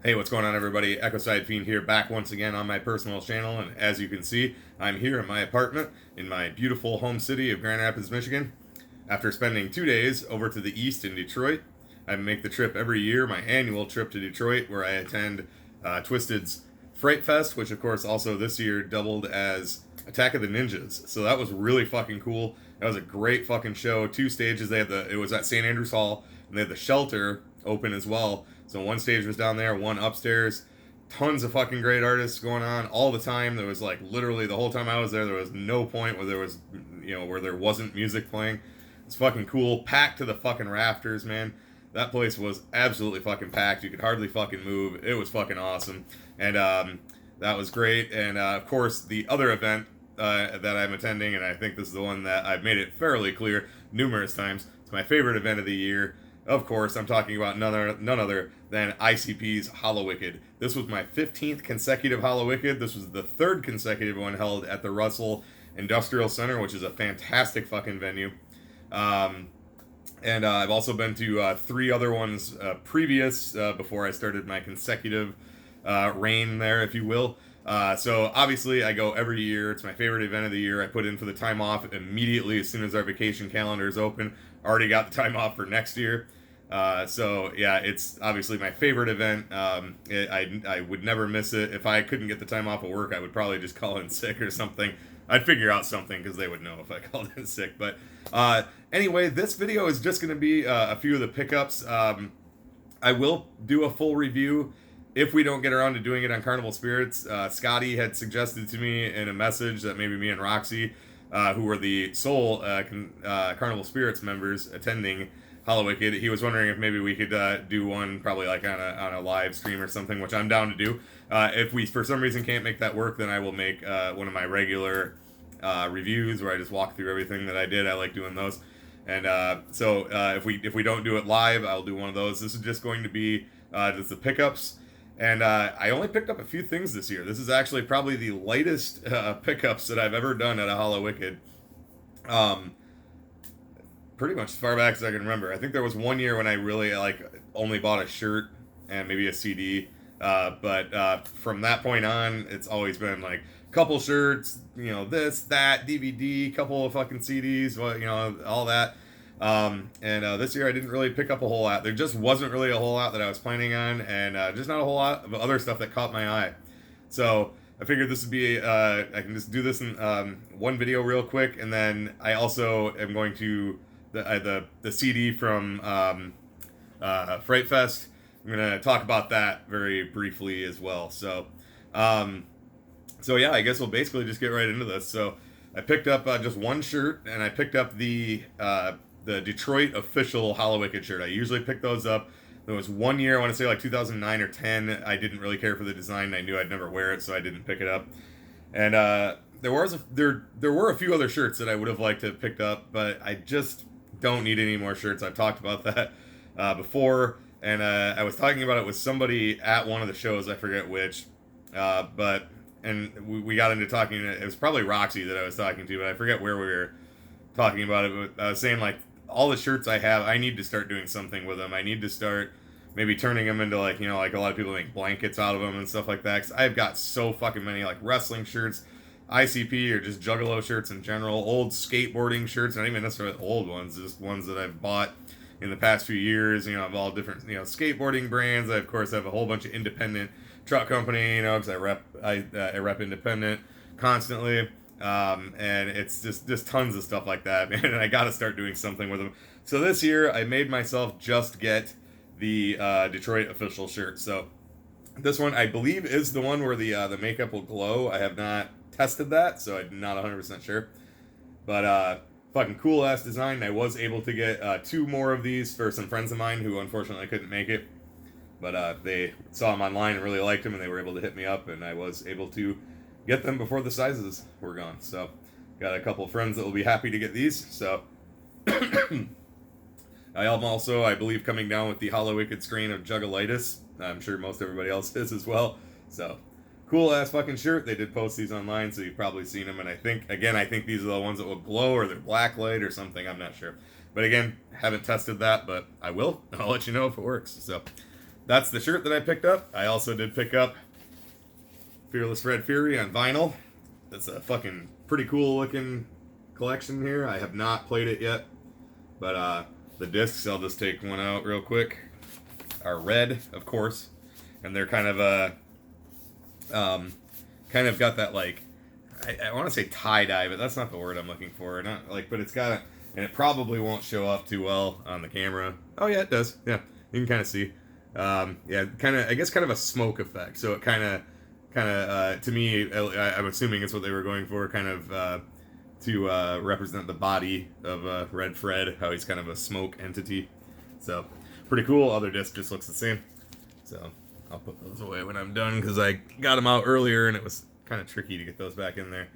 Hey, what's going on, everybody? Ecoside Fiend here, back once again on my personal channel, and as you can see, I'm here in my apartment in my beautiful home city of Grand Rapids, Michigan. After spending 2 days over to the east in Detroit, I make the trip every year, my annual trip to Detroit, where I attend Twisted's Fright Fest, which of course also this year doubled as Attack of the Ninjas. So that was really fucking cool. That was a great fucking show. Two stages. It was at St. Andrews Hall, and they had the shelter open as well. So one stage was down there, one upstairs. Tons of fucking great artists going on all the time. There was like literally the whole time I was there was no point where there wasn't music playing. It's fucking cool. Packed to the fucking rafters, man. That place was absolutely fucking packed. You could hardly fucking move. It was fucking awesome. And that was great. And of course, the other event that I'm attending, and I think this is the one that I've made it fairly clear numerous times, it's my favorite event of the year. Of course, I'm talking about none other than ICP's Hallowicked. This was my 15th consecutive Hallowicked. This was the third consecutive one held at the Russell Industrial Center, which is a fantastic fucking venue. And I've also been to three other ones previous before I started my consecutive reign there, if you will. So obviously I go every year. It's my favorite event of the year. I put in for the time off immediately as soon as our vacation calendar is open. Already got the time off for next year. So yeah, it's obviously my favorite event. I would never miss it. If I couldn't get the time off of work, I would probably just call in sick or something. I'd figure out something because they would know if I called in sick. But anyway, this video is just going to be a few of the pickups. I will do a full review if we don't get around to doing it on Carnival Spirits. Scotty had suggested to me in a message that maybe me and Roxy, who were the sole Carnival Spirits members attending Hallowicked, he was wondering if maybe we could do one probably like on a live stream or something, which I'm down to do. If we for some reason can't make that work, then I will make one of my regular reviews where I just walk through everything that I did. I like doing those. And so if we don't do it live, I'll do one of those. This is just going to be just the pickups. And I only picked up a few things this year. This is actually probably the lightest pickups that I've ever done at a Hallowicked. Pretty much as far back as I can remember. I think there was one year when I really only bought a shirt and maybe a CD. But from that point on, it's always been like a couple shirts, this, that, DVD, couple of fucking CDs, all that. And this year I didn't really pick up a whole lot. There just wasn't really a whole lot that I was planning on, and just not a whole lot of other stuff that caught my eye. So I figured this would be, I can just do this in one video real quick, and then I also am going to, the CD from Fright Fest, I'm going to talk about that very briefly as well. So yeah, I guess we'll basically just get right into this. So I picked up just one shirt, and I picked up the Detroit official Hallowicked shirt. I usually pick those up. There was one year, I want to say like 2009 or 10, I didn't really care for the design. I knew I'd never wear it, so I didn't pick it up. And there were a few other shirts that I would have liked to have picked up, but I just don't need any more shirts. I've talked about that before, and I was talking about it with somebody at one of the shows, I forget which, and we got into talking, it was probably Roxy that I was talking to, but I forget where we were talking about it, but I was saying, like, all the shirts I have, I need to start doing something with them. I need to start maybe turning them into, like a lot of people make blankets out of them and stuff like that, because I've got so fucking many, like, wrestling shirts, ICP, or just Juggalo shirts in general, old skateboarding shirts, not even necessarily old ones, just ones that I've bought in the past few years, of all different, skateboarding brands. I, of course, have a whole bunch of independent truck company, because I rep independent constantly. And it's just tons of stuff like that, man, and I gotta start doing something with them. So this year, I made myself just get the Detroit official shirt. So this one, I believe, is the one where the makeup will glow. I have not tested that, so I'm not 100% sure. But fucking cool ass design. I was able to get two more of these for some friends of mine who unfortunately couldn't make it. But they saw them online and really liked them, and they were able to hit me up, and I was able to get them before the sizes were gone. So got a couple of friends that will be happy to get these. So I am also, I believe, coming down with the Hallowicked strain of Juggalitis. I'm sure most everybody else is as well. So cool ass fucking shirt. They did post these online, so you've probably seen them. And I think these are the ones that will glow, or they're black light or something. I'm not sure. But again, haven't tested that, but I will. I'll let you know if it works. So that's the shirt that I picked up. I also did pick up Fearless Red Fury on vinyl. That's a fucking pretty cool looking collection here. I have not played it yet, but the discs, I'll just take one out real quick, are red, of course, and they're kind of got that, like, I want to say tie-dye, but that's not the word I'm looking for. Not like, but it's got, and it probably won't show up too well on the camera. Oh yeah, it does. Yeah, you can kind of see. Yeah, kind of, I guess, kind of a smoke effect. So it kind of, to me, I'm assuming it's what they were going for, kind of to represent the body of Red Fred, how he's kind of a smoke entity. So pretty cool. Other disc just looks the same. So I'll put those away when I'm done because I got them out earlier and it was kind of tricky to get those back in there.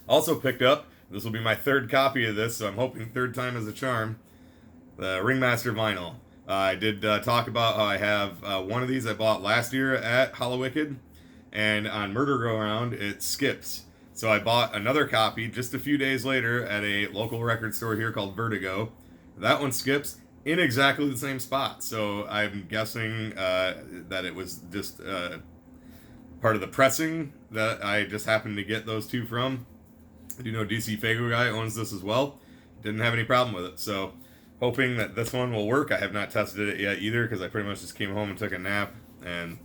Also picked up, this will be my third copy of this, so I'm hoping third time is a charm, the Ringmaster vinyl. I did talk about how I have one of these I bought last year at Hallowicked, and on Murder Go Around it skips. So I bought another copy just a few days later at a local record store here called Vertigo. That one skips in exactly the same spot. So I'm guessing that it was just part of the pressing that I just happened to get those two from. I do know DC Fago guy owns this as well. Didn't have any problem with it. So hoping that this one will work. I have not tested it yet either because I pretty much just came home and took a nap. And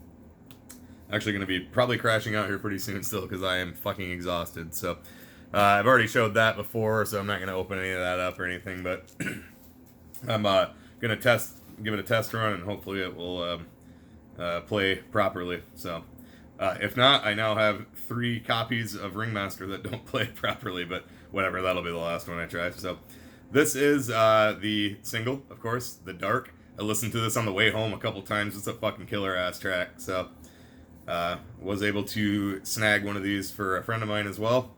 actually going to be probably crashing out here pretty soon still because I am fucking exhausted. So I've already showed that before, so I'm not going to open any of that up or anything. But I'm going to give it a test run, and hopefully it will play properly. So if not, I now have 3 copies of Ringmaster that don't play properly, but whatever, that'll be the last one I try. So this is the single, of course, The Dark. I listened to this on the way home a couple times. It's a fucking killer-ass track. So was able to snag one of these for a friend of mine as well.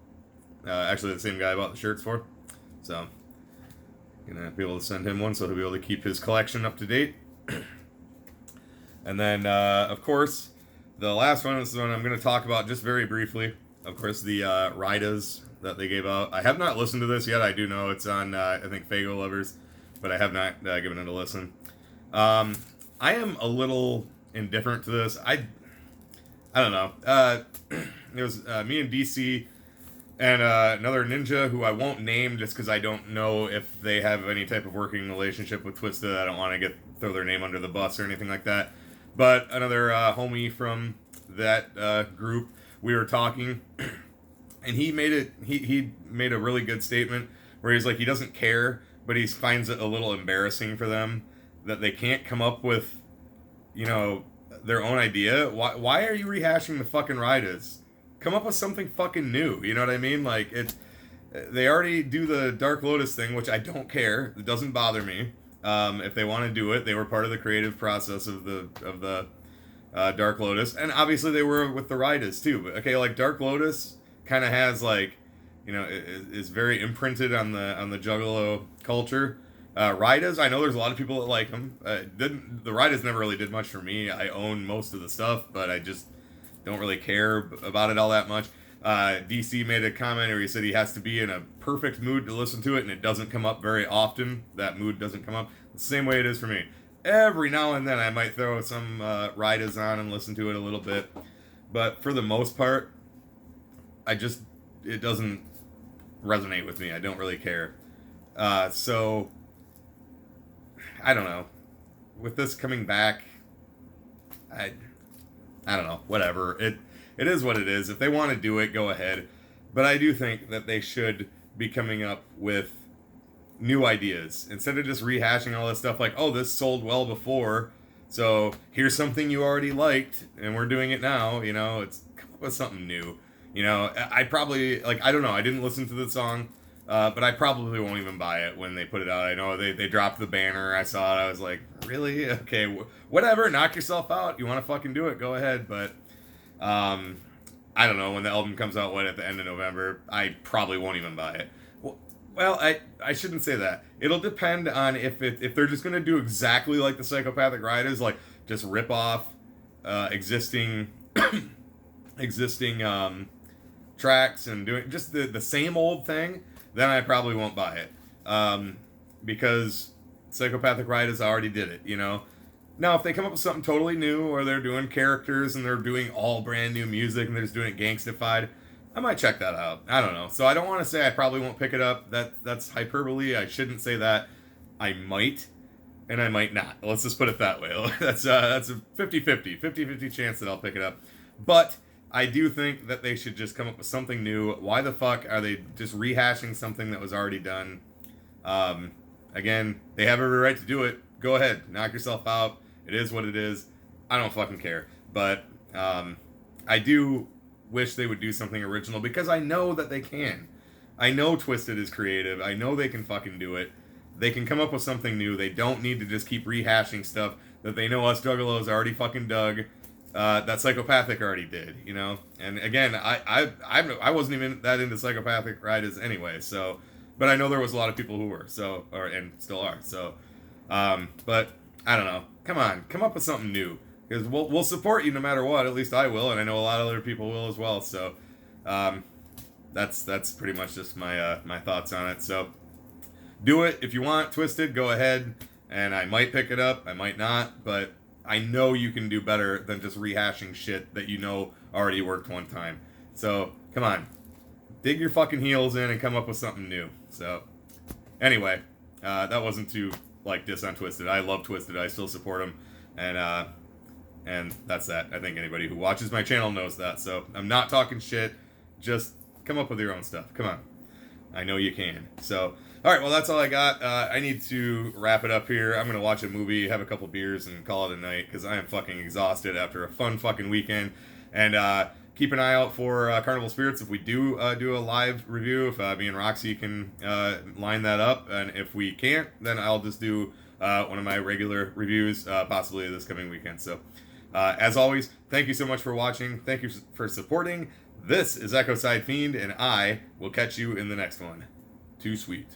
Actually, the same guy I bought the shirts for. So gonna be able to send him one so he'll be able to keep his collection up to date. And then, of course, the last one is the one I'm going to talk about just very briefly. Of course, the Rydas that they gave out. I have not listened to this yet. I do know it's on, I think, Fago Lovers, but I have not given it a listen. I am a little indifferent to this. I don't know. It was me and DC and another ninja who I won't name just because I don't know if they have any type of working relationship with Twisted. I don't want to throw their name under the bus or anything like that. But another homie from that group, we were talking, and he made a really good statement where he's like, he doesn't care, but he finds it a little embarrassing for them that they can't come up with, you know, their own idea. Why are you rehashing the fucking Rydas? Come up with something fucking new. You know what I mean? Like, they already do the Dark Lotus thing, which I don't care. It doesn't bother me. If they want to do it, they were part of the creative process of the Dark Lotus, and obviously they were with the Rydas too. But okay, like Dark Lotus kind of has, like, you know, is very imprinted on the Juggalo culture. Rydas, I know there's a lot of people that like them. The Rydas never really did much for me. I own most of the stuff, but I just don't really care about it all that much. DC made a comment where he said he has to be in a perfect mood to listen to it, and it doesn't come up very often. That mood doesn't come up. The same way it is for me. Every now and then I might throw some Rydas on and listen to it a little bit. But for the most part, it doesn't resonate with me. I don't really care. So, I don't know. With this coming back, I don't know. Whatever. It is what it is. If they want to do it, go ahead. But I do think that they should be coming up with new ideas. Instead of just rehashing all this stuff like, oh, this sold well before, so here's something you already liked, and we're doing it now, you know, it's come up with something new. You know, I probably, like, I don't know, I didn't listen to the song, but I probably won't even buy it when they put it out. I know they dropped the banner, I saw it, I was like, really? Okay, whatever, knock yourself out. You want to fucking do it, go ahead, but I don't know, when the album comes out, at the end of November, I probably won't even buy it. Well, I shouldn't say that. It'll depend on if they're just going to do exactly like the Psychopathic Rydas, like just rip off existing tracks and doing just the same old thing, then I probably won't buy it. Because Psychopathic Rydas already did it, you know? Now, if they come up with something totally new, or they're doing characters and they're doing all brand new music and they're just doing it gangstified, I might check that out. I don't know. So I don't want to say I probably won't pick it up. That's hyperbole. I shouldn't say that. I might, and I might not. Let's just put it that way. That's a 50-50 chance that I'll pick it up. But I do think that they should just come up with something new. Why the fuck are they just rehashing something that was already done? Again, they have every right to do it. Go ahead, knock yourself out. It is what it is. I don't fucking care. But I do wish they would do something original, because I know that they can. I know Twisted is creative. I know they can fucking do it. They can come up with something new. They don't need to just keep rehashing stuff that they know us juggalos already fucking dug. That Psychopathic already did, you know. And again, I wasn't even that into Psychopathic Rydas anyway. So, but I know there was a lot of people who were. So, and still are. So, but I don't know. Come on, come up with something new, because we'll support you no matter what. At least I will, and I know a lot of other people will as well. So, that's pretty much just my thoughts on it. So, do it if you want. Twisted, go ahead, and I might pick it up. I might not, but I know you can do better than just rehashing shit that you know already worked one time. So, come on. Dig your fucking heels in and come up with something new. So, anyway, that wasn't too, diss on Twisted. I love Twisted. I still support them. And that's that. I think anybody who watches my channel knows that. So, I'm not talking shit. Just come up with your own stuff. Come on. I know you can. So, all right, well, that's all I got. I need to wrap it up here. I'm going to watch a movie, have a couple beers, and call it a night, because I am fucking exhausted after a fun fucking weekend. And keep an eye out for Carnival Spirits if we do a live review, if me and Roxy can line that up. And if we can't, then I'll just do one of my regular reviews, possibly this coming weekend. So, as always, thank you so much for watching. Thank you for supporting. This is Echo Side Fiend, and I will catch you in the next one. Too sweet.